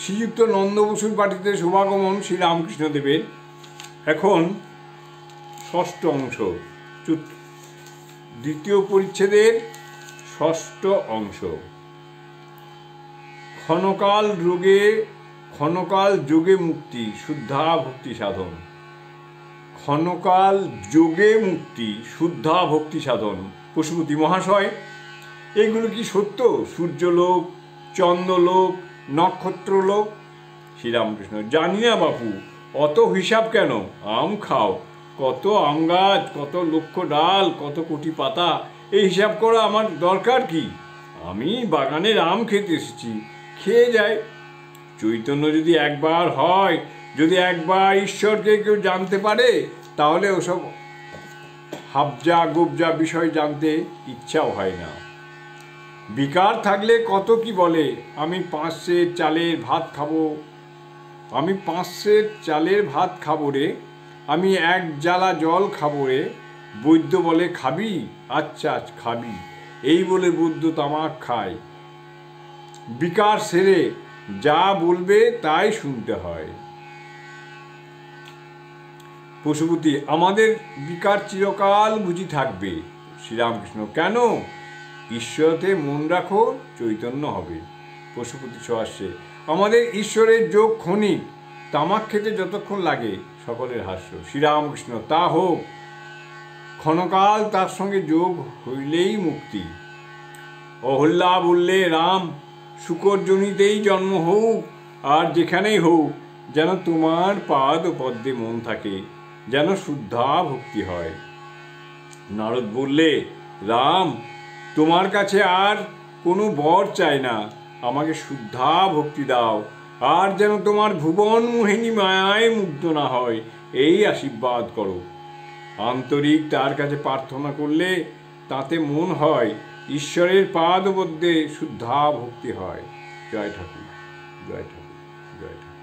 শ্রীযুক্ত নন্দবসুর বাটিতে শুভাগমন শ্রীরামকৃষ্ণদেবের। এখন ষষ্ঠ অংশ, দ্বিতীয় পরিচ্ছেদের ষষ্ঠ অংশ। ক্ষণকাল যোগে মুক্তি শুদ্ধা ভক্তি সাধন। ক্ষণকাল যোগে মুক্তি শুদ্ধা ভক্তি সাধন। পশুপতি মহাশয়, এগুলো কি সত্য? সূর্যলোক, চন্দ্রলোক, নক্ষত্রলোক? শ্রীরামকৃষ্ণ: জানি না বাপু, অত হিসাব কেন? আম খাও, কত আম গাছ, কত লক্ষ ডাল, কত কোটি পাতা, এই হিসাব করা আমার দরকার কি? আমি বাগানের আম খেতে এসেছি, খেয়ে যায়। চৈতন্য যদি একবার হয়, যদি একবার ঈশ্বরকে কেউ জানতে পারে, তাহলে ওসব হাবজা গোবজা বিষয় জানতে ইচ্ছাও হয় না। বিকার থাকলে কত কি বলে, আমি 5 সের চালের ভাত খাবো, আমি 5 সের চালের ভাত খাবো রে, আমি 1 জালা জল খাবো রে। বৈদ্য বলে খাবি? আচ্ছা খাবি, এই বলে বৈদ্য তামাক খায়। বিকার সেরে যা বলবে তাই শুনতে হয়। পশুপতি: আমাদের বিকার চিরকাল বুঝি থাকবে? শ্রীরামকৃষ্ণ: কেন? ঈশ্বরতে মন রাখো, চৈতন্য হবে। পশুপতি সহাস্যে: আমাদের ঈশ্বরের যোগ ক্ষণিক, তামাক খেতে যতক্ষণ লাগে। সকলের হাস্য। শ্রীরামকৃষ্ণ: তা হোক, ক্ষণকাল তার সঙ্গে যোগ হইলেই মুক্তি। অহল্যা বললে, রাম, শুকর জনিতেই জন্ম হোক আর যেখানেই হোক, যেন তোমার পাদ পদ্মে মন থাকে, যেন শুদ্ধা ভক্তি হয়। নারদ বললে, রাম, তোমার কাছে আর কোনো বর চাই না, আমাকে শুদ্ধা ভক্তি দাও, আর যেন তোমার ভুবন মোহিনী মায়ায় মুগ্ধ না হয়, এই আশীর্বাদ করো। আন্তরিক তার কাছে প্রার্থনা করলে তাতে মন হয়, ঈশ্বরের পাদপদ্মে শুদ্ধা ভক্তি হয়। জয় ঠাকুর, জয় ঠাকুর, জয় ঠাকুর।